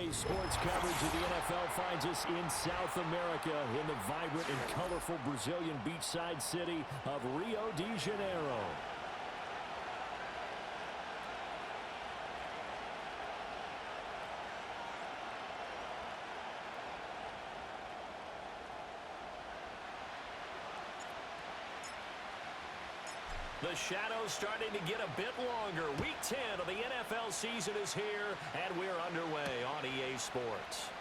Today's sports coverage of the NFL finds us in South America in the vibrant and colorful Brazilian beachside city of Rio de Janeiro. The shadow's starting to get a bit longer. Week 10 of the NFL season is here, and we're underway on EA Sports.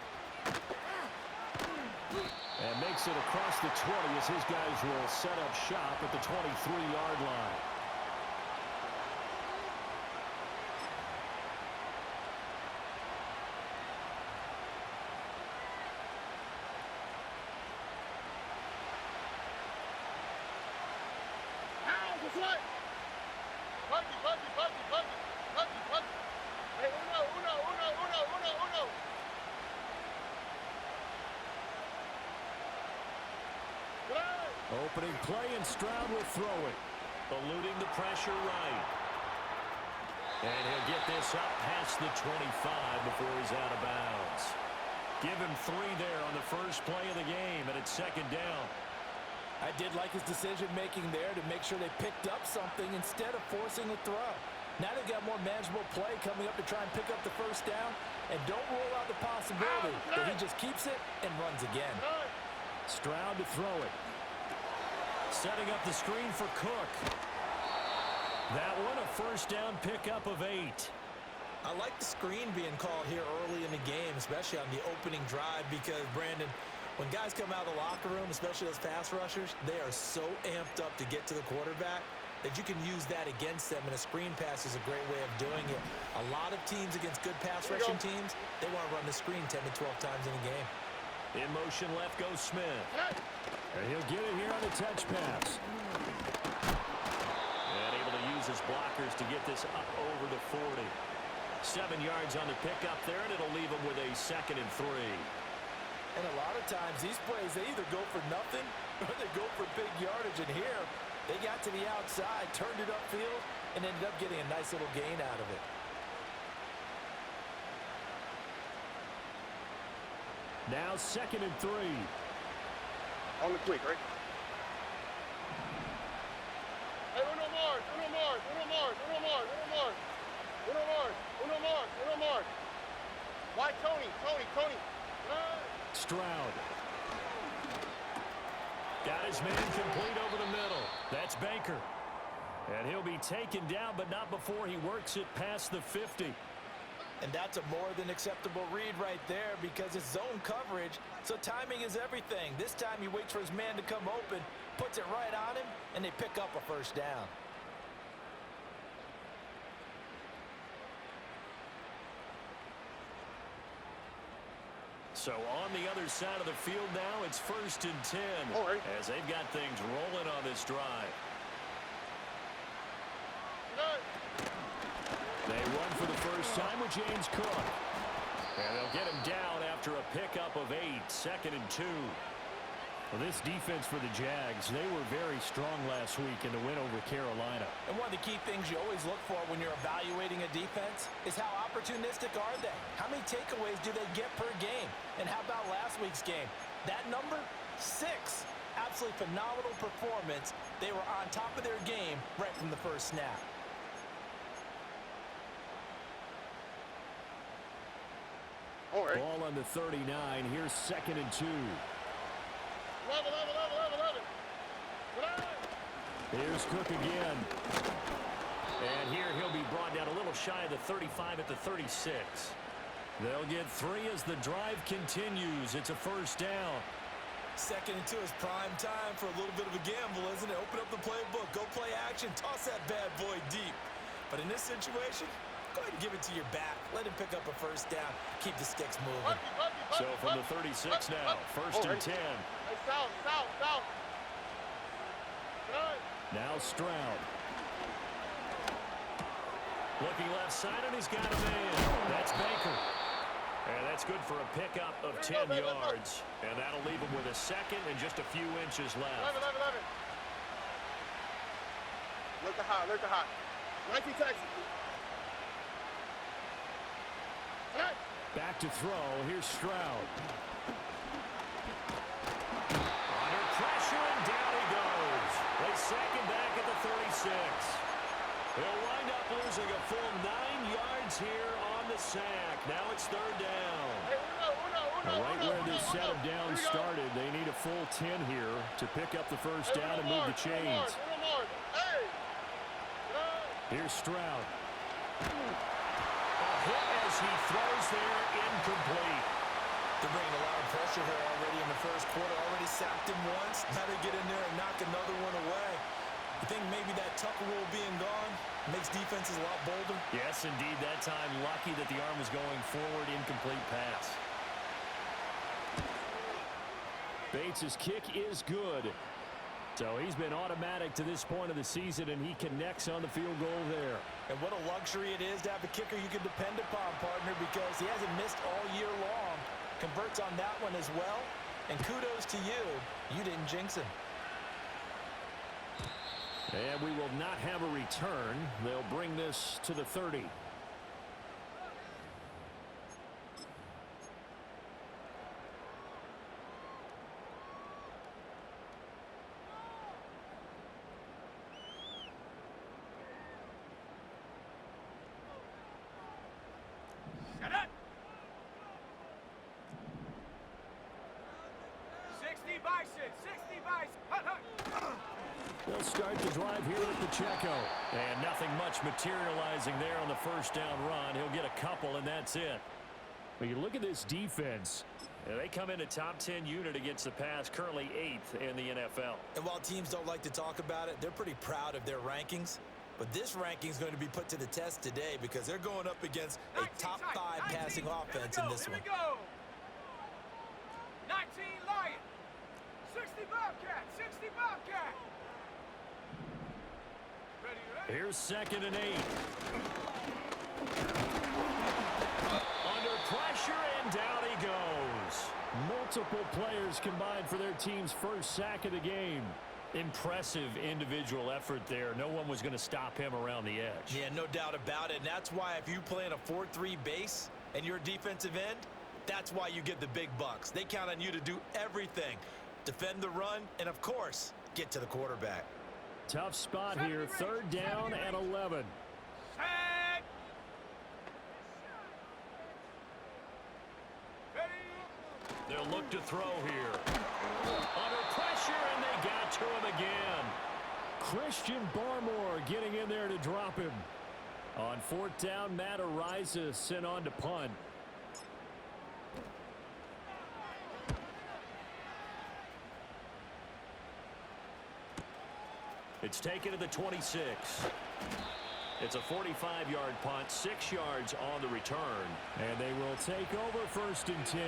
And makes it across the 20 as his guys will set up shop at the 23-yard line. Opening play, and Stroud will throw it. Eluding the pressure right. And he'll get this up past the 25 before he's out of bounds. Give him 3 there on the first play of the game, and it's second down. I did like his decision-making there to make sure they picked up something instead of forcing a throw. Now they've got more manageable play coming up to try and pick up the first down, and don't rule out the possibility that he just keeps it and runs again. Stroud to throw it. Setting up the screen for Cook. That one a first down pickup of 8. I like the screen being called here early in the game, especially on the opening drive, because, Brandon, when guys come out of the locker room, especially those pass rushers, they are so amped up to get to the quarterback that you can use that against them, and a screen pass is a great way of doing it. A lot of teams against good pass rushing teams, they want to run the screen 10 to 12 times in a game. In motion left goes Smith. And he'll get it here on the touch pass. And able to use his blockers to get this up over the 40. 7 yards on the pickup there, and it'll leave him with a 2nd and 3. And a lot of times, these plays, they either go for nothing or they go for big yardage. And here, they got to the outside, turned it upfield, and ended up getting a nice little gain out of it. Now 2nd and 3. On the quick, right? Hey, uno more. Why Tony? Stroud. Got his man complete over the middle. That's Baker. And he'll be taken down, but not before he works it past the 50. And that's a more than acceptable read right there because it's zone coverage, so timing is everything. This time he waits for his man to come open, puts it right on him, and they pick up a first down. So on the other side of the field now, it's 1st and 10 as they've got things rolling on this drive. They run for the first time with James Cook. And they'll get him down after a pickup of 8, 2nd and 2. Well, this defense for the Jags, they were very strong last week in the win over Carolina. And one of the key things you always look for when you're evaluating a defense is how opportunistic are they? How many takeaways do they get per game? And how about last week's game? That number, 6. Absolutely phenomenal performance. They were on top of their game right from the first snap. Ball on the 39. Here's 2nd and 2. Here's Cook again. And here he'll be brought down a little shy of the 35 at the 36. They'll get 3 as the drive continues. It's a first down. 2nd and 2 is prime time for a little bit of a gamble, isn't it? Open up the playbook, go play action, toss that bad boy deep. But in this situation, go ahead and give it to your back. Let him pick up a first down. Keep the sticks moving. So from the 36 now, 1st and 10. South. Now Stroud. Looking left side, and he's got a man. That's Baker. And that's good for a pickup of 10 yards. And that'll leave him with a 2nd and just a few inches left. 11. Look at hot. 19 Texas. Back to throw. Here's Stroud. Under pressure, and down he goes. They sack him back at the 36. He'll wind up losing a full 9 yards here on the sack. Now it's third down. Right where this set of downs started, they need a full 10 here to pick up the first down and move the chains. Here's Stroud. A hit as he throws there, incomplete. They're bringing a lot of pressure here already in the first quarter. Already sacked him once. Now they get in there and knock another one away. You think maybe that Tucker rule being gone makes defenses a lot bolder? Yes, indeed. That time, lucky that the arm was going forward. Incomplete pass. Bates' kick is good. So he's been automatic to this point of the season, and he connects on the field goal there. And what a luxury it is to have a kicker you can depend upon, partner, because he hasn't missed all year long. Converts on that one as well. And kudos to you. You didn't jinx him. And we will not have a return. They'll bring this to the 30. They'll start the drive here at Pacheco. And nothing much materializing there on the first down run. He'll get a couple, and that's it. But you look at this defense. They come in a top 10 unit against the pass, currently 8th in the NFL. And while teams don't like to talk about it, they're pretty proud of their rankings. But this ranking is going to be put to the test today because they're going up against a top 5 passing offense in this one. 19 Lion, 60 Bobcat, 60 Bobcat. Here's 2nd and 8. Under pressure, and down he goes. Multiple players combined for their team's first sack of the game. Impressive individual effort there. No one was going to stop him around the edge. Yeah, no doubt about it. And that's why if you play in a 4-3 base and you're a defensive end, that's why you get the big bucks. They count on you to do everything. Defend the run and, of course, get to the quarterback. Tough spot here. 3rd down and 11. They'll look to throw here. Under pressure, and they got to him again. Christian Barmore getting in there to drop him. On 4th down, Matt Ariza sent on to punt. It's taken to the 26. It's a 45-yard punt, 6 yards on the return. And they will take over 1st and 10.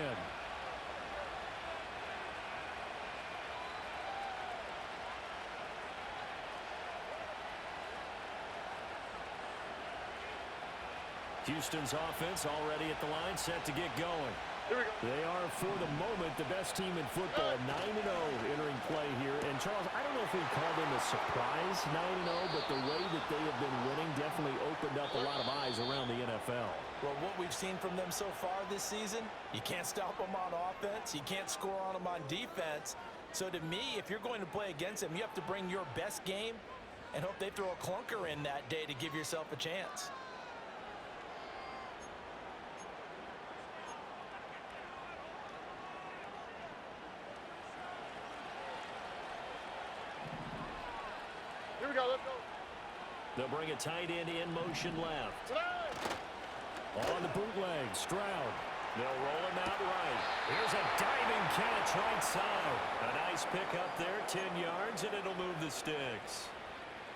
Houston's offense already at the line, set to get going. Here we go. They are, for the moment, the best team in football, 9-0 entering play here. And, Charles, I don't know if we call them a surprise 9-0, but the way that they have been winning definitely opened up a lot of eyes around the NFL. Well, what we've seen from them so far this season, you can't stop them on offense. You can't score on them on defense. So, to me, if you're going to play against them, you have to bring your best game and hope they throw a clunker in that day to give yourself a chance. Here we go, let's go. They'll bring a tight end in motion left. On the bootleg, Stroud. They'll roll him out right. Here's a diving catch right side. A nice pickup there, 10 yards, and it'll move the sticks.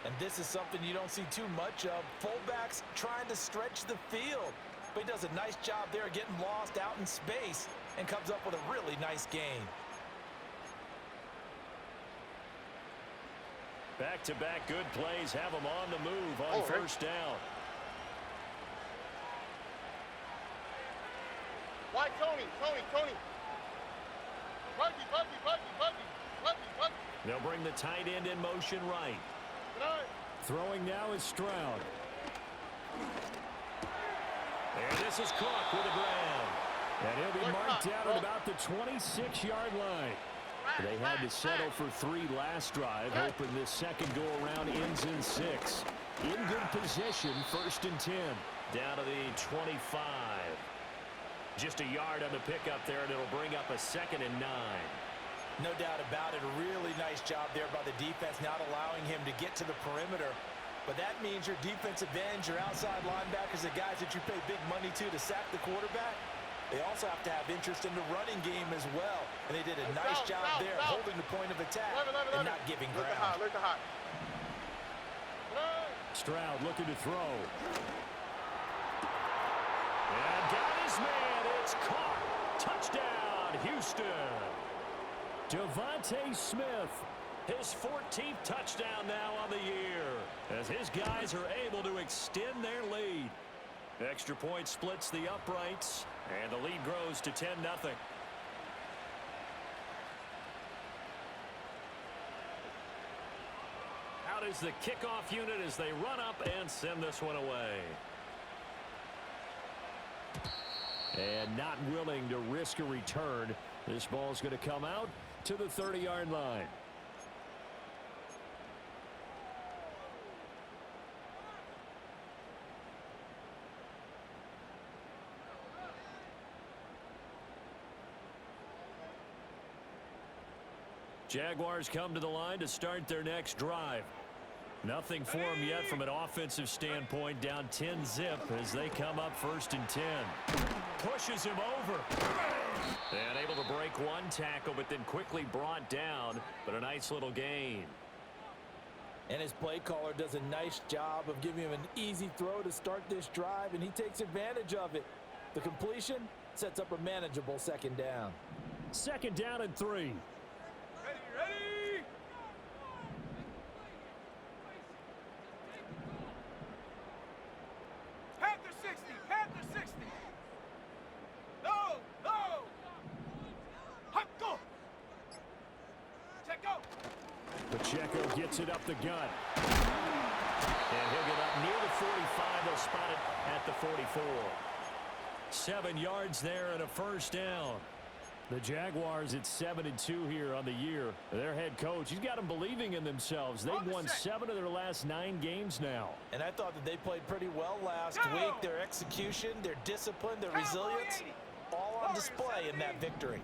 And this is something you don't see too much of. Fullbacks trying to stretch the field. But he does a nice job there getting lost out in space and comes up with a really nice gain. Back-to-back good plays have them on the move on first down. Why Tony? Buggy. They'll bring the tight end in motion right. Throwing now is Stroud. And this is caught with a grab. brought down at about the 26-yard line. They had to settle for 3 last drive, hoping this second go-around ends in 6. In good position, 1st and 10. Down to the 25. Just a yard on the pickup there, and it'll bring up a 2nd and 9. No doubt about it. A really nice job there by the defense, not allowing him to get to the perimeter. But that means your defensive ends, your outside linebackers, the guys that you pay big money to sack the quarterback, they also have to have interest in the running game as well. And they did a nice job there, holding the point of attack and not giving ground. Look at hot. Stroud looking to throw. And got his man. It's caught. Touchdown, Houston. Devontae Smith, his 14th touchdown now on the year, as his guys are able to extend their lead. Extra point splits the uprights, and the lead grows to 10-0. Out is the kickoff unit as they run up and send this one away. And not willing to risk a return. This ball's going to come out to the 30-yard line. Jaguars come to the line to start their next drive. Nothing for them yet from an offensive standpoint. Down 10-zip as they come up 1st and 10. Pushes him over. And able to break one tackle, but then quickly brought down. But a nice little gain. And his play caller does a nice job of giving him an easy throw to start this drive, and he takes advantage of it. The completion sets up a manageable 2nd down. 2nd down and 3. Ready? Panther 60, Panther 60. No. Hot, go. Check go. Pacheco gets it up the gut. And he'll get up near the 45. They'll spot it at the 44. 7 yards there and a 1st down. The Jaguars at 7-2 here on the year. Their head coach, he's got them believing in themselves. They've won 7 of their last 9 games now. And I thought that they played pretty well last week. Their execution, their discipline, their resilience, all on display in that victory.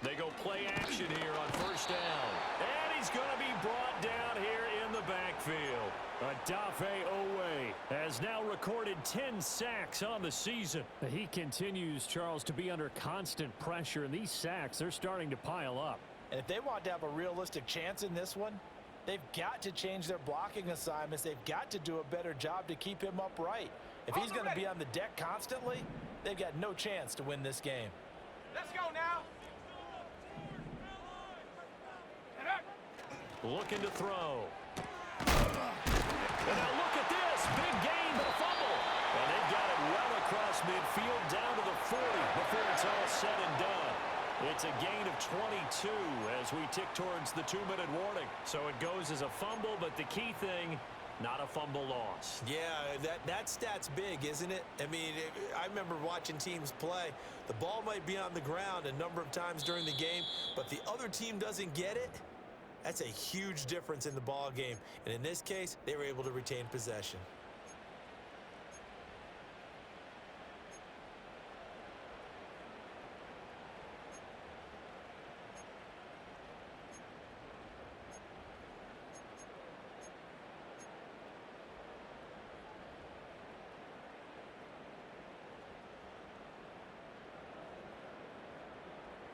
They go play action here on 1st down. And he's going to be brought down here in the backfield. Odafe Owe has now recorded 10 sacks on the season. He continues, Charles, to be under constant pressure, and these sacks, they're starting to pile up. And if they want to have a realistic chance in this one, they've got to change their blocking assignments. They've got to do a better job to keep him upright. If he's going to be on the deck constantly, they've got no chance to win this game. Let's go now. Looking to throw. And now look at this. Big gain, but a fumble. And they've got it well across midfield down to the 40 before it's all said and done. It's a gain of 22 as we tick towards the 2-minute warning. So it goes as a fumble, but the key thing, not a fumble loss. Yeah, that stat's big, isn't it? I mean, I remember watching teams play. The ball might be on the ground a number of times during the game, but the other team doesn't get it. That's a huge difference in the ball game. And in this case, they were able to retain possession.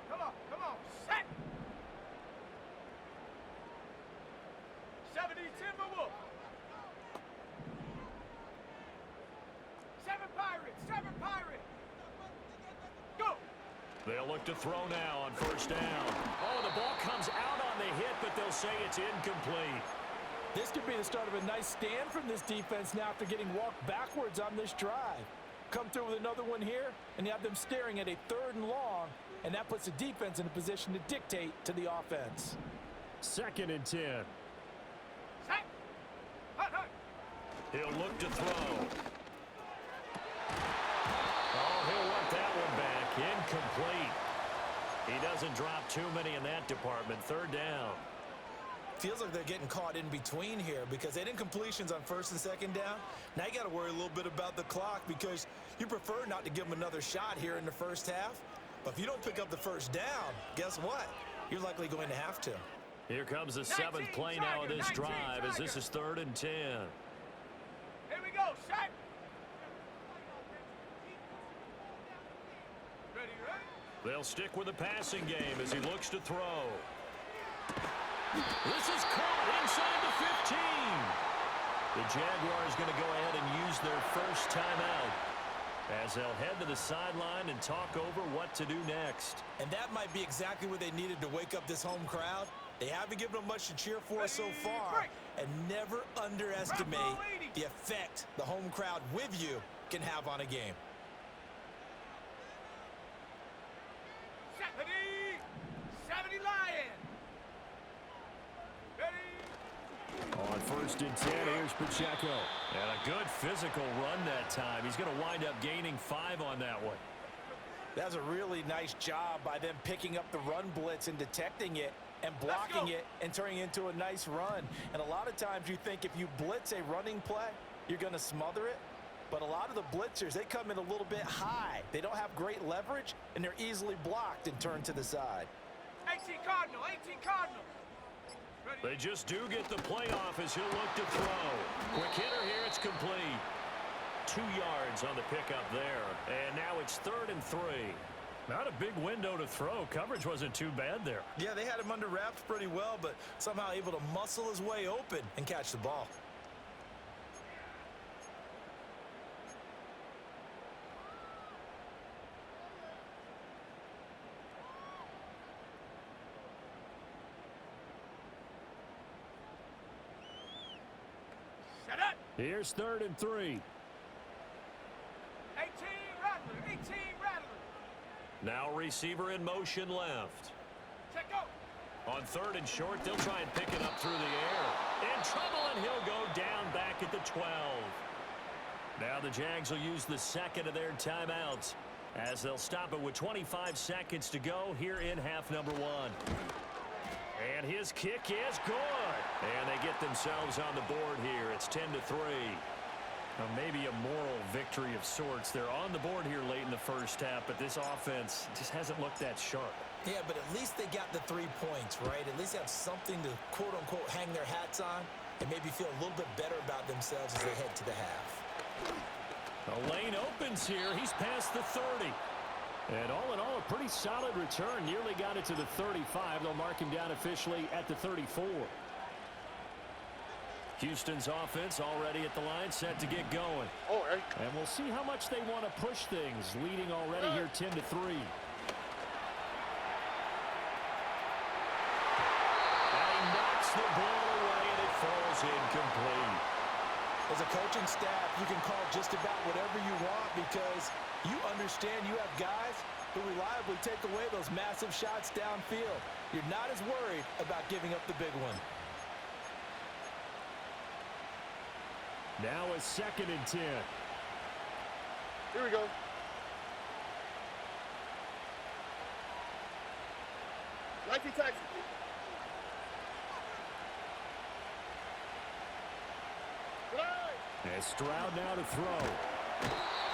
Come on, set. 70 Timberwolf. 7 Pirates. Go. They'll look to throw now on 1st down. Oh, the ball comes out on the hit, but they'll say it's incomplete. This could be the start of a nice stand from this defense now after getting walked backwards on this drive. Come through with another one here, and you have them staring at a 3rd and long, and that puts the defense in a position to dictate to the offense. 2nd and 10. Set. Hut. He'll look to throw. Oh, he'll want hasn't dropped too many in that department. Third down. Feels like they're getting caught in between here because they didn't completions on first and second down. Now you got to worry a little bit about the clock because you prefer not to give them another shot here in the first half. But if you don't pick up the first down, guess what? You're likely going to have to. Here comes the seventh play now of this drive as this is 3rd and 10. Here we go, set. Ready, ready? They'll stick with the passing game as he looks to throw. This is caught inside the 15. The Jaguars going to go ahead and use their first timeout as they'll head to the sideline and talk over what to do next. And that might be exactly what they needed to wake up this home crowd. They haven't given them much to cheer for so far. And never underestimate the effect the home crowd with you can have on a game. 70 Lion. Ready? On 1st and 10, here's Pacheco. And a good physical run that time. He's going to wind up gaining 5 on that one. That's a really nice job by them picking up the run blitz and detecting it and blocking it and turning it into a nice run. And a lot of times you think if you blitz a running play, you're going to smother it. But a lot of the blitzers, they come in a little bit high. They don't have great leverage, and they're easily blocked and turned to the side. 18 Cardinal, 18 Cardinal. They just do get the playoff as he'll look to throw. Quick hitter here, it's complete. 2 yards on the pickup there. And now it's 3rd and 3. Not a big window to throw. Coverage wasn't too bad there. Yeah, they had him under wraps pretty well, but somehow able to muscle his way open and catch the ball. Set up. Here's 3rd and 3. 18 Rattler, 18 Rattler. Now receiver in motion left. Check go. On 3rd and short, they'll try and pick it up through the air. In trouble, and he'll go down back at the 12. Now the Jags will use the second of their timeouts as they'll stop it with 25 seconds to go here in half number 1. And his kick is good. And they get themselves on the board here. It's 10-3. Well, maybe a moral victory of sorts. They're on the board here late in the first half, but this offense just hasn't looked that sharp. Yeah, but at least they got the 3 points, right? At least they have something to, quote-unquote, hang their hats on and maybe feel a little bit better about themselves as they head to the half. The lane opens here. He's past the 30. And all in all, a pretty solid return. Nearly got it to the 35. They'll mark him down officially at the 34. Houston's offense already at the line, set to get going. Oh, hey. And we'll see how much they want to push things, leading already here 10-3. And he knocks the ball away, and it falls incomplete. As a coaching staff, you can call just about whatever you want because you understand you have guys who reliably take away those massive shots downfield. You're not as worried about giving up the big one. Now a 2nd and 10. Here we go. Nike taxi. As Stroud now to throw.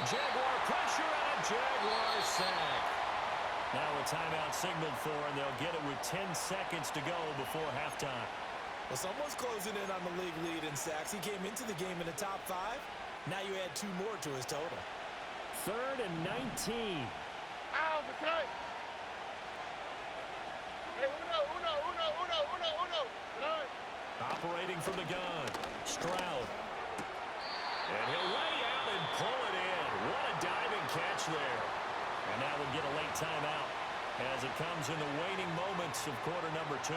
Jaguar pressure and a Jaguar sack. Now a timeout signaled for, and they'll get it with 10 seconds to go before halftime. Well, someone's closing in on the league lead in sacks. He came into the game in the top 5. Now you add 2 more to his total. 3rd and 19. Ow, the cut. Hey, uno. Operating from the gun. Stroud. And he'll lay out and pull it in. What a diving catch there. And now we'll get a late timeout as it comes in the waning moments of quarter number 2.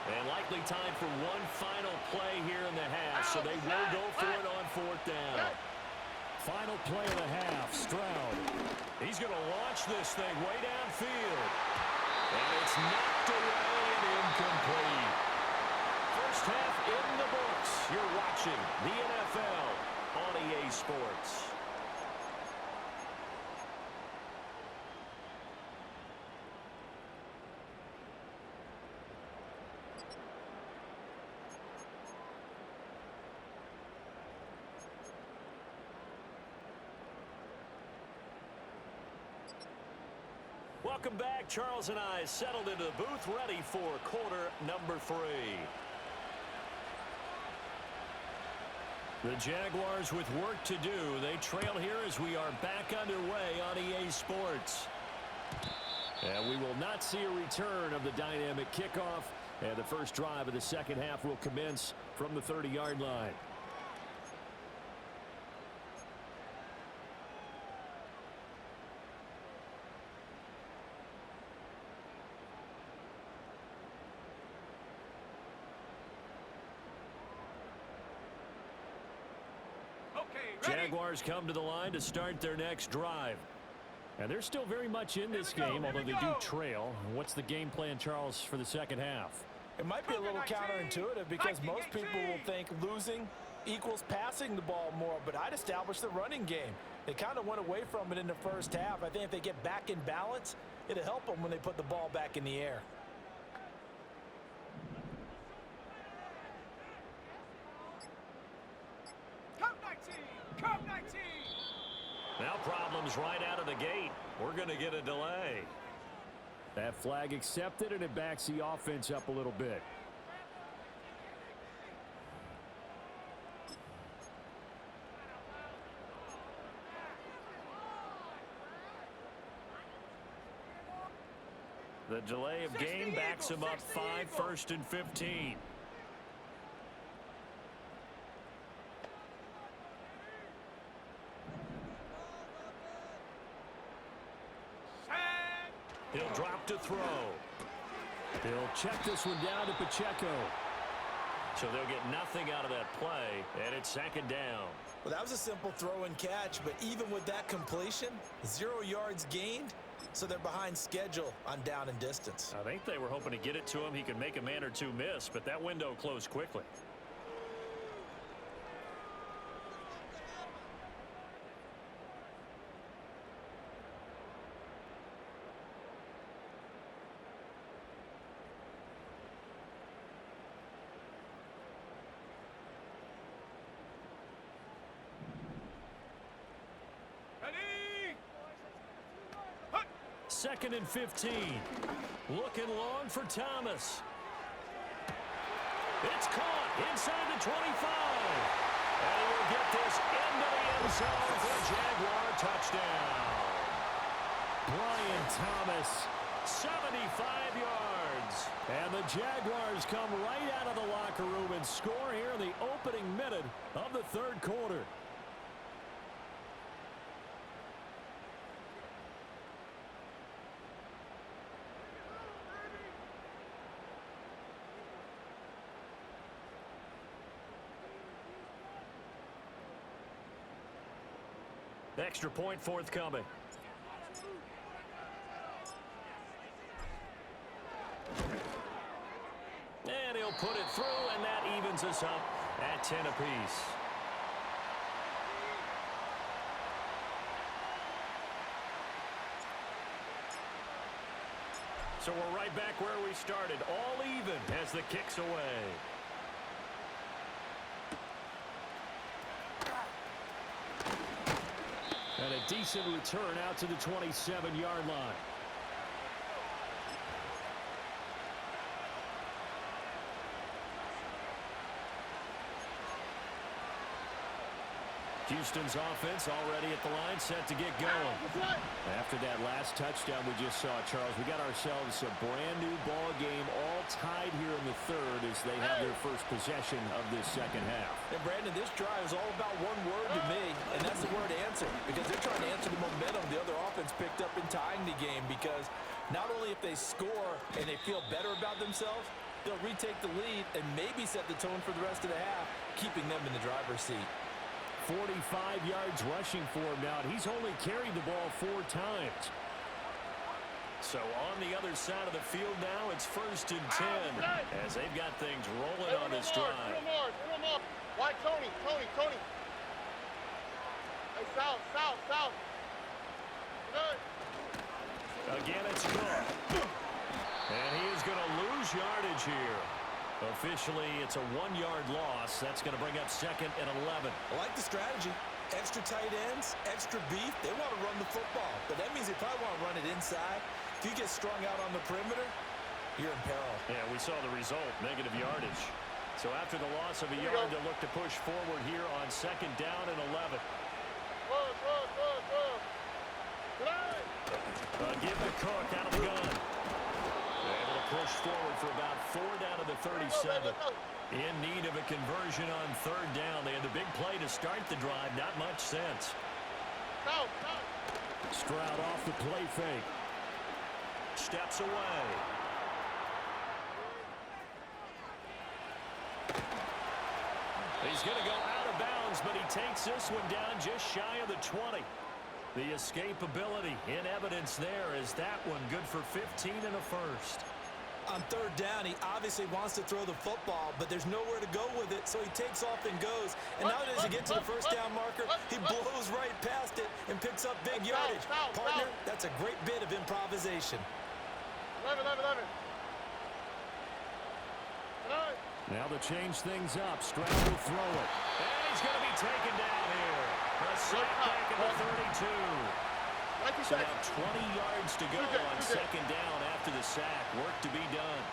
And likely time for one final play here in the half, so they will go for it on 4th down. Final play of the half, Stroud. He's going to launch this thing way downfield. And it's knocked away and incomplete. First half in the books. You're watching the NFL on EA Sports. Welcome back. Charles and I settled into the booth, ready for quarter number 3. The Jaguars with work to do. They trail here as we are back underway on EA Sports. And we will not see a return of the dynamic kickoff. And the first drive of the second half will commence from the 30-yard line. Jaguars come to the line to start their next drive. And they're still very much in this game, although they do trail. What's the game plan, Charles, for the second half? It might be a little counterintuitive because most people will think losing equals passing the ball more, but I'd establish the running game. They kind of went away from it in the first half. I think if they get back in balance, it'll help them when they put the ball back in the air. Now problems right out of the gate. We're going to get a delay. That flag accepted, and it backs the offense up a little bit. The delay of game backs him up 5, 1st and 15. He'll drop to throw. He'll check this one down to Pacheco. So they'll get nothing out of that play, and it's second down. Well, that was a simple throw and catch, but even with that completion, 0 yards gained, so they're behind schedule on down and distance. I think they were hoping to get it to him. He could make a man or two miss, but that window closed quickly. Second and 15. Looking long for Thomas. It's caught inside the 25. And he will get this into the end zone for a Jaguar touchdown. Brian Thomas, 75 yards. And the Jaguars come right out of the locker room and score here in the opening minute of the third quarter. Extra point forthcoming. And he'll put it through, and that evens us up at 10 apiece. So we're right back where we started, all even as the kick's away. And a decent return out to the 27-yard line. Houston's offense already at the line, set to get going. After that last touchdown we just saw, Charles, we got ourselves a brand-new ball game, all tied here in the third as they have their first possession of this second half. And, Brandon, this drive is all about one word to me, and that's the word answer, because they're trying to answer the momentum the other offense picked up in tying the game, because not only if they score and they feel better about themselves, they'll retake the lead and maybe set the tone for the rest of the half, keeping them in the driver's seat. 45 yards rushing for him now, and he's only carried the ball 4 times. So on the other side of the field now, it's 1st and 10 as they've got things rolling on this drive. More. Why, Tony? Hey, south. Good. Again, it's Cook. And he is going to lose yardage here. Officially, it's a 1-yard loss. That's going to bring up 2nd and 11. I like the strategy. Extra tight ends, extra beef. They want to run the football, but that means they probably want to run it inside If you get strung out on the perimeter, you're in peril. Yeah, we saw the result, negative yardage. So after the loss of a yard, they'll look to push forward here on 2nd down and 11. Give to Cook out of the gun. Able to push forward for about 4 down to the 37. In need of a conversion on 3rd down. They had the big play to start the drive. Not much sense. Stroud off the play fake. Steps away. He's going to go out of bounds, but he takes this one down just shy of the 20. The escapability in evidence there is that one good for 15 and a first. On 3rd down, he obviously wants to throw the football, but there's nowhere to go with it, so he takes off and goes. And now as he gets to the 1st down marker, he blows right past it and picks up big yardage. Partner, that's a great bit of improvisation. 11. Now to change things up, Stroud will throw it. And he's going to be taken down here. A sack back at the 32. So now 20 yards to go on 2nd down after the sack. Work to be done.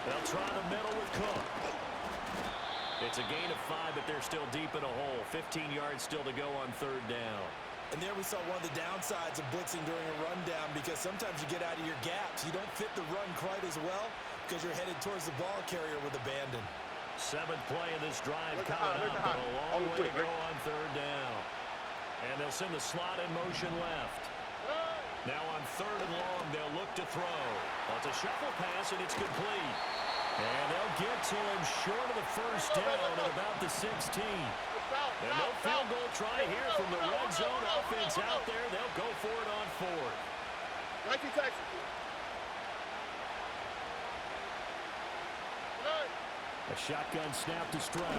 They'll try the middle with Cook. It's a gain of 5, but they're still deep in a hole. 15 yards still to go on 3rd down. And there we saw one of the downsides of blitzing during a rundown, because sometimes you get out of your gaps. You don't fit the run quite as well because you're headed towards the ball carrier with abandon. 7th play of this drive coming up, but a long way to go on 3rd down. And they'll send the slot in motion left. Now on 3rd and long, they'll look to throw. Well, it's a shuffle pass, and it's complete. And they'll get to him short of the 1st down at about the 16. And no field goal try here from the red zone offense out there. They'll go for it on 4th. 19 Texas. A shotgun snap to Stroud.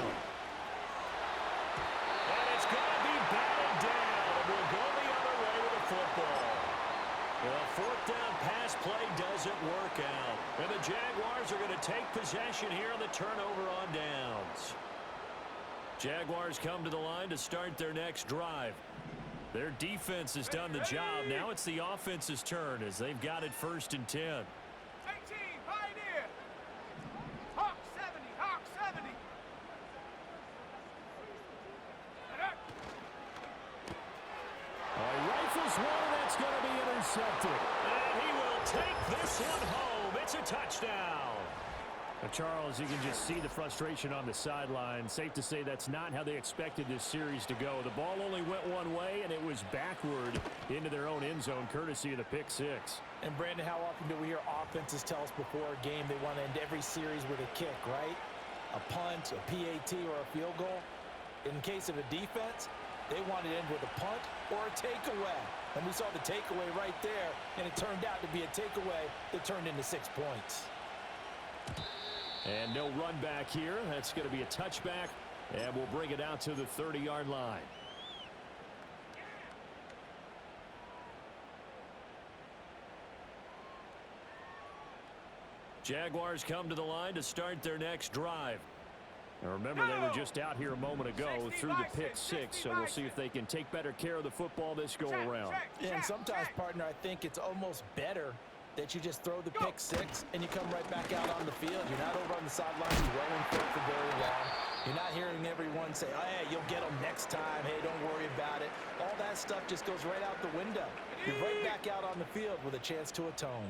And it's going to be batted down. And we'll go the other way with the football. The 4th down pass play doesn't work out. And the Jaguars are going to take possession here on the turnover on downs. Jaguars come to the line to start their next drive. Their defense has done the job. Now it's the offense's turn as they've got it 1st and 10. 18, Pioneer. Hawk 70, Hawk 70. Rifles one, that's going to be intercepted. And he will take this one home. It's a touchdown. Now, Charles, you can just see the frustration on the sideline. Safe to say that's not how they expected this series to go. The ball only went one way, and it was backward into their own end zone, courtesy of the pick six. And, Brandon, how often do we hear offenses tell us before a game they want to end every series with a kick, right? A punt, a PAT, or a field goal. In case of a defense, they want to end with a punt or a takeaway. And we saw the takeaway right there, and it turned out to be a takeaway that turned into 6 points. And no run back here. That's going to be a touchback, and we'll bring it out to the 30-yard line. Jaguars come to the line to start their next drive. Now remember, they were just out here a moment ago through the pick six, so we'll see if they can take better care of the football this go-around. And sometimes, partner, I think it's almost better that you just throw the pick six and you come right back out on the field. You're not over on the sidelines rolling for very long. You're not hearing everyone say, oh, hey, you'll get them next time. Hey, don't worry about it. All that stuff just goes right out the window. You're right back out on the field with a chance to atone.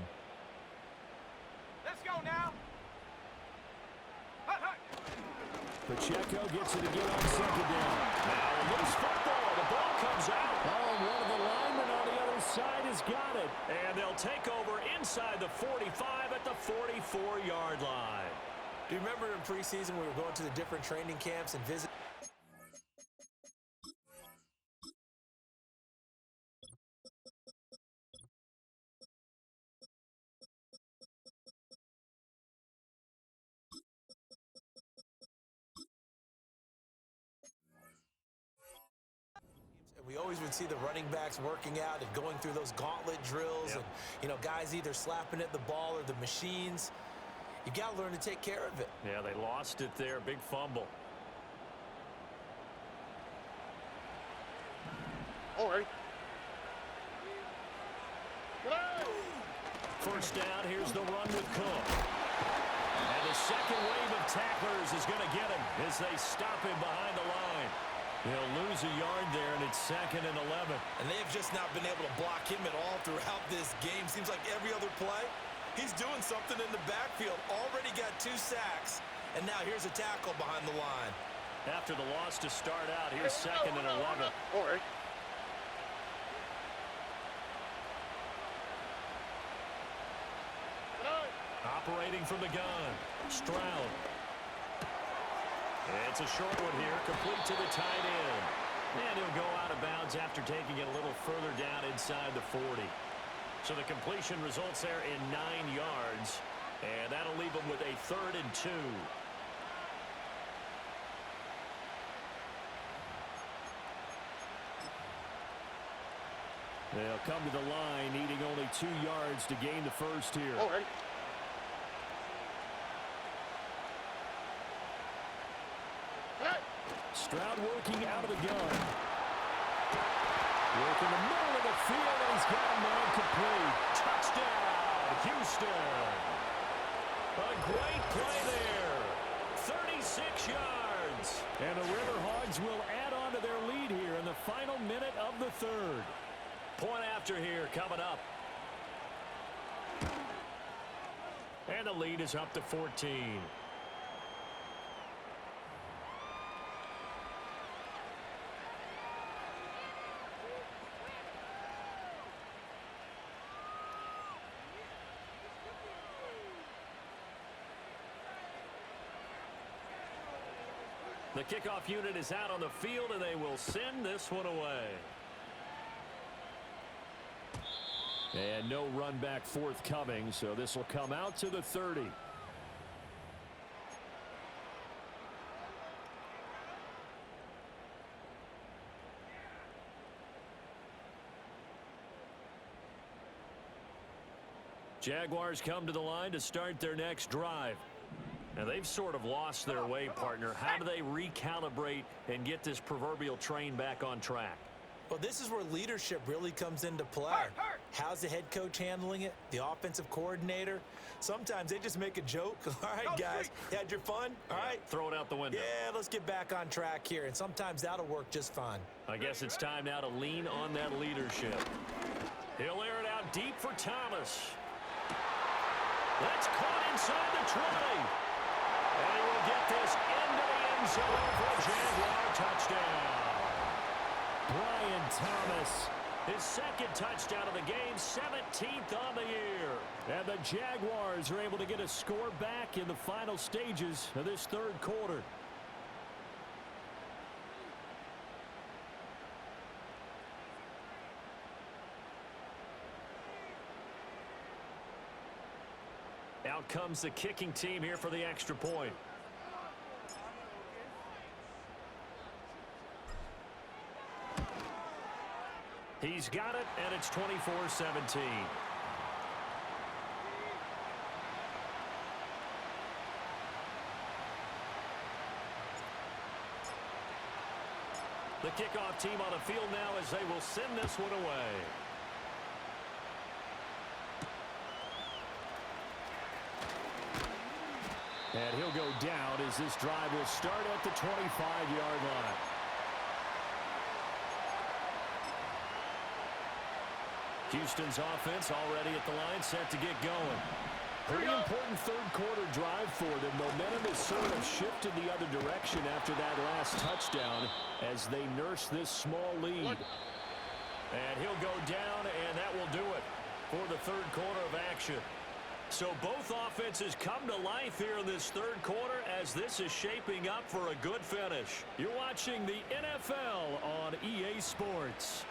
Let's go now. Pacheco gets it again on 2nd down. Now a loose football. The ball comes out. Oh, and one of the linemen on the other side has got it. And they'll take over inside the 45 at the 44-yard line. Do you remember in preseason we were going to the different training camps and visit? We always would see the running backs working out and going through those gauntlet drills, and, you know, guys either slapping at the ball or the machines. You got to learn to take care of it. Yeah, they lost it there. Big fumble. All right. Get out! first down. Here's the run with Cook. And the second wave of tacklers is going to get him as they stop him behind the line. He'll lose a yard there, and it's 2nd and 11. And they've just not been able to block him at all throughout this game. Seems like every other play, he's doing something in the backfield. Already got 2 sacks, and now here's a tackle behind the line. After the loss to start out, here's 2nd and 11. All right. Operating from the gun, Stroud. It's a short one here, complete to the tight end. And he'll go out of bounds after taking it a little further down inside the 40. So the completion results there in 9 yards. And that'll leave him with a 3rd and 2. They'll come to the line, needing only 2 yards to gain the first here. All right. Stroud working out of the gun. Working the middle of the field, and he's got a man complete. Touchdown, Houston. A great play there. 36 yards. And the Riverhogs will add on to their lead here in the final minute of the 3rd. Point after here coming up. And the lead is up to 14. The kickoff unit is out on the field, and they will send this one away. And no run back forthcoming, so this will come out to the 30. Jaguars come to the line to start their next drive. Now, they've sort of lost their way, partner. How do they recalibrate and get this proverbial train back on track? Well, this is where leadership really comes into play. How's the head coach handling it? The offensive coordinator? Sometimes they just make a joke. All right, guys, you had your fun? All right. Throw it out the window. Yeah, let's get back on track here. And sometimes that'll work just fine. I guess it's time now to lean on that leadership. He'll air it out deep for Thomas. That's caught inside the 20. And he will get this into the end zone for a Jaguar touchdown. Brian Thomas, his 2nd touchdown of the game, 17th on the year. And the Jaguars are able to get a score back in the final stages of this 3rd quarter. Out comes the kicking team here for the extra point. He's got it, and it's 24-17. The kickoff team on the field now as they will send this one away. And he'll go down as this drive will start at the 25-yard line. Houston's offense already at the line, set to get going. Pretty important 3rd quarter drive for them. Momentum has sort of shifted the other direction after that last touchdown as they nurse this small lead. And he'll go down, and that will do it for the 3rd quarter of action. So both offenses come to life here in this 3rd quarter as this is shaping up for a good finish. You're watching the NFL on EA Sports.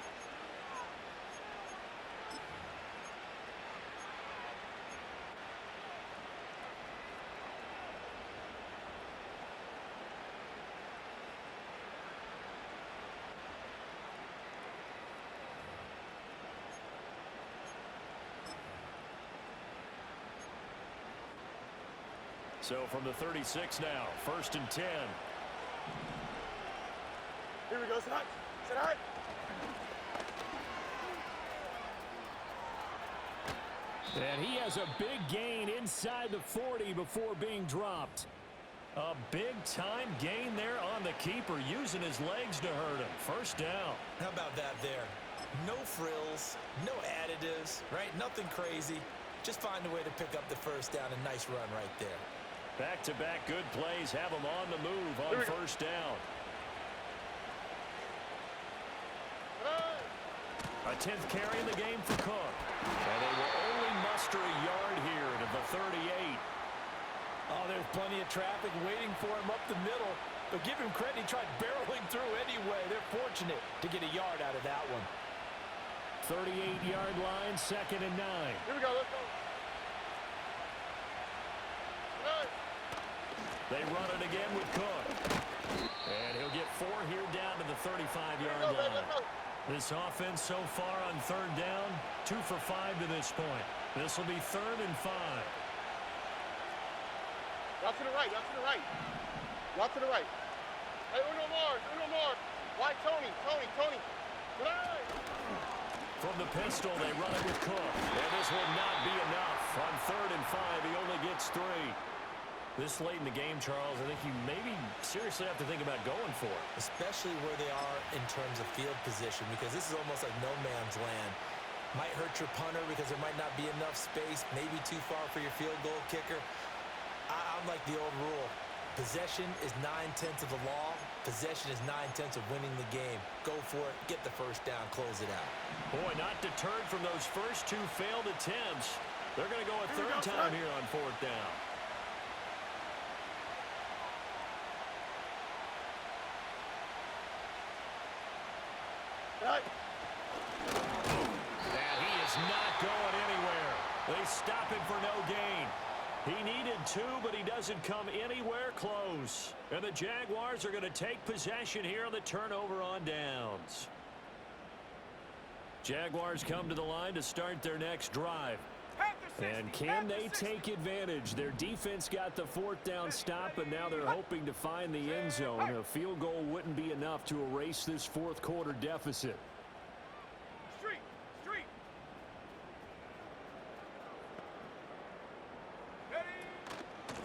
So from the 36 now, 1st and 10. Here we go. Sit high. Sit high. And he has a big gain inside the 40 before being dropped. A big-time gain there on the keeper, using his legs to hurt him. First down. How about that there? No frills, no additives, right? Nothing crazy. Just find a way to pick up the first down. A nice run right there. Back-to-back good plays have him on the move on first down. A 10th carry in the game for Cook. And they will only muster a yard here to the 38. Oh, there's plenty of traffic waiting for him up the middle. But give him credit, he tried barreling through anyway. They're fortunate to get a yard out of that one. 38-yard line, 2nd and 9. Here we go, let's go. They run it again with Cook. And he'll get 4 here down to the 35-yard line. This offense so far on 3rd down, 2 for 5 to this point. This will be 3rd and 5. Out to the right, out to the right. Out to the right. Hey, Uno more. Why, Tony. Right. From the pistol, they run it with Cook. And this will not be enough. On 3rd and 5, he only gets 3. This late in the game, Charles, I think you maybe seriously have to think about going for it. Especially where they are in terms of field position, because this is almost like no man's land. Might hurt your punter because there might not be enough space, maybe too far for your field goal kicker. I'm like the old rule. Possession is 9/10 of the law. Possession is 9/10 of winning the game. Go for it, get the first down, close it out. Boy, not deterred from those first 2 failed attempts. They're going to go a 3rd time here on 4th down. And he is not going anywhere. They stop him for no gain. He needed 2, but he doesn't come anywhere close. And the Jaguars are going to take possession here on the turnover on downs. Jaguars come to the line to start their next drive. And can they take advantage? Their defense got the 4th down stop, and now they're hoping to find the end zone. A field goal wouldn't be enough to erase this 4th quarter deficit. Street. Ready.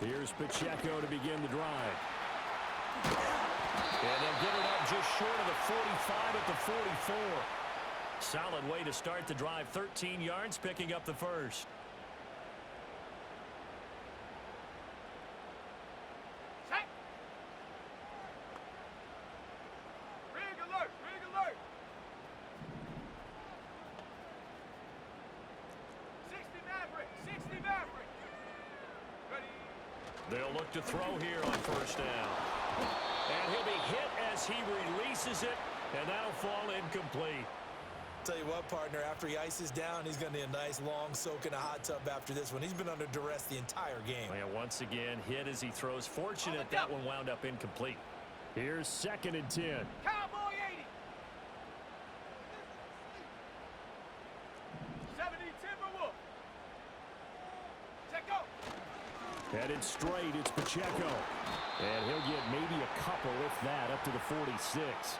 Here's Pacheco to begin the drive. And they'll get it up just short of the 45 at the 44. Solid way to start the drive. 13 yards, picking up the first. Set. Rig alert. 60 Maverick. Ready. They'll look to throw here on first down. And he'll be hit as he releases it, and that'll fall incomplete. Tell you what, partner, after he ices down, he's going to need a nice long soak in a hot tub after this one. He's been under duress the entire game. And once again, hit as he throws. Fortunate that one wound up incomplete. Here's 2nd and 10. Cowboy 80. 70 Timberwolf. Check go. Headed straight, it's Pacheco. And he'll get maybe a couple, if that, up to the 46.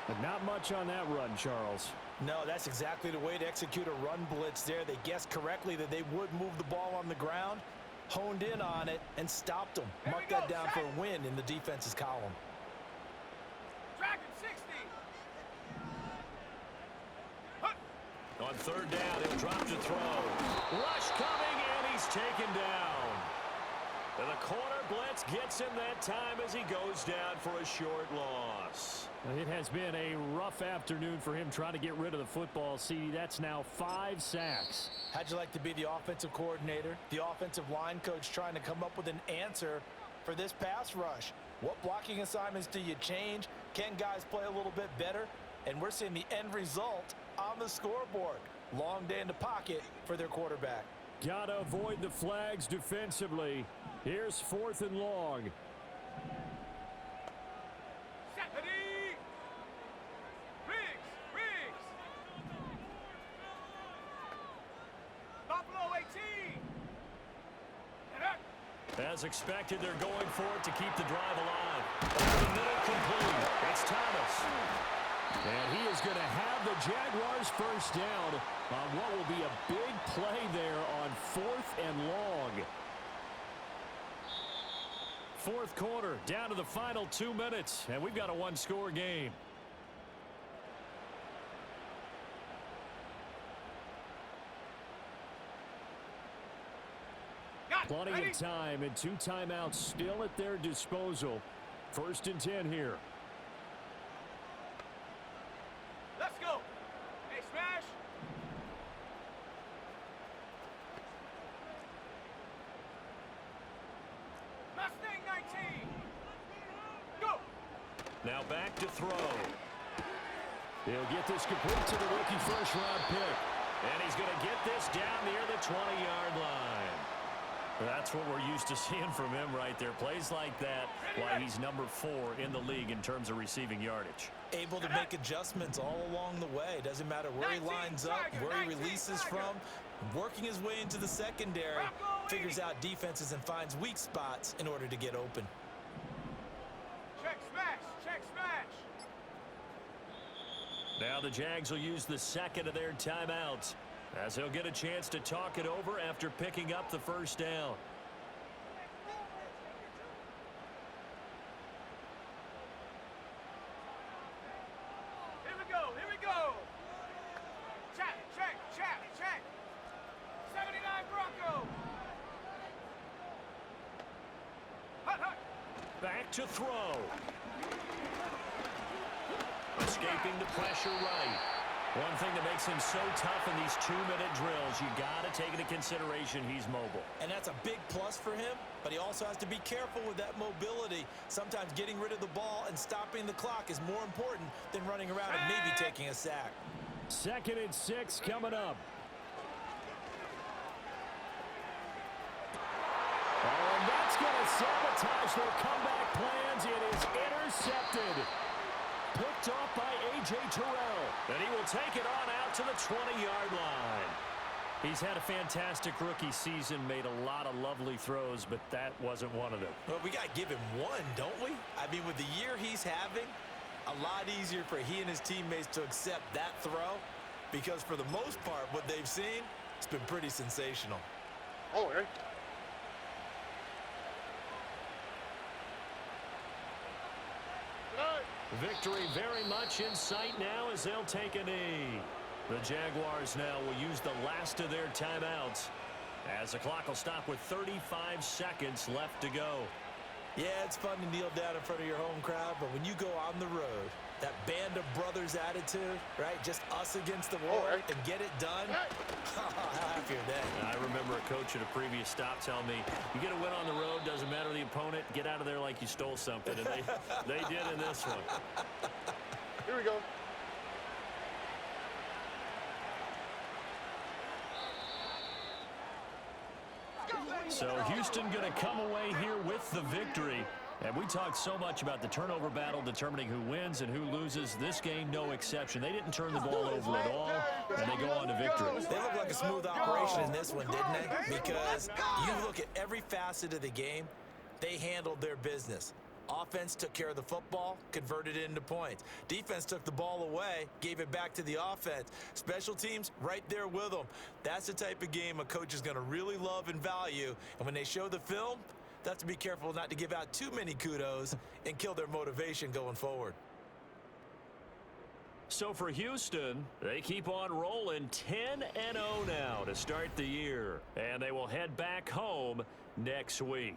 But not much on that run, Charles. No, that's exactly the way to execute a run blitz there. They guessed correctly that they would move the ball on the ground, honed in on it, and stopped them. Mark that down for a win in the defense's column. Dragon 60. On 3rd down, he'll drop to throw. Rush coming, and he's taken down. And the corner blitz gets him that time as he goes down for a short loss. It has been a rough afternoon for him trying to get rid of the football. See, that's now 5 sacks. How'd you like to be the offensive coordinator, the offensive line coach trying to come up with an answer for this pass rush? What blocking assignments do you change? Can guys play a little bit better? And we're seeing the end result on the scoreboard. Long day in the pocket for their quarterback. Gotta avoid the flags defensively. Here's 4th and long. Ready. Riggs. Buffalo 18. Get up. As expected, they're going for it to keep the drive alive. Over the middle, complete. It's Thomas. And he is going to have the Jaguars first down on what will be a big play there on 4th and long. Fourth quarter, down to the final 2 minutes, and we've got a one-score game. Plenty of time and 2 timeouts still at their disposal. 1st and 10 here. Let's go. Hey, smash. Mustang 19. Go. Now back to throw. He'll get this complete to the rookie first-round pick. And he's going to get this down near the 20-yard line. That's what we're used to seeing from him right there. Plays like that, why he's number 4 in the league in terms of receiving yardage. Able to make adjustments all along the way. Doesn't matter where he lines up, where he releases from. Working his way into the secondary, figures out defenses and finds weak spots in order to get open. Check smash. Check smash. Now the Jags will use the second of their timeouts, as he'll get a chance to talk it over after picking up the first down. Here we go. Here we go. Check. 79 Bronco. Hut. Back to throw. Escaping the pressure right. One thing that makes him so tough in these 2-minute drills, you got to take into consideration he's mobile. And that's a big plus for him, but he also has to be careful with that mobility. Sometimes getting rid of the ball and stopping the clock is more important than running around and maybe taking a sack. 2nd and 6 coming up. Oh, and that's going to sabotage their comeback plans. It is intercepted. Picked off by A.J. Terrell. And he will take it on out to the 20-yard line. He's had a fantastic rookie season, made a lot of lovely throws, but that wasn't one of them. Well, we got to give him one, don't we? I mean, with the year he's having, a lot easier for he and his teammates to accept that throw, because for the most part, what they've seen, it's been pretty sensational. Oh, Eric. Victory very much in sight now as they'll take a knee. The Jaguars now will use the last of their timeouts as the clock will stop with 35 seconds left to go. Yeah, it's fun to kneel down in front of your home crowd, but when you go on the road, that band of brothers attitude, right? Just us against the world and get it done. How happy are they? I remember a coach at a previous stop telling me, you get a win on the road, doesn't matter the opponent, get out of there like you stole something. And they did in this one. Here we go. So Houston going to come away here with the victory. And we talked so much about the turnover battle determining who wins and who loses. This game, no exception. They didn't turn the ball over at all, and they go on to victory. They look like a smooth operation in this one, didn't they? Because you look at every facet of the game, they handled their business. Offense took care of the football, converted it into points. Defense took the ball away, gave it back to the offense. Special teams, right there with them. That's the type of game a coach is going to really love and value. And when they show the film, they have to be careful not to give out too many kudos and kill their motivation going forward. So for Houston, they keep on rolling 10-0 now to start the year. And they will head back home next week.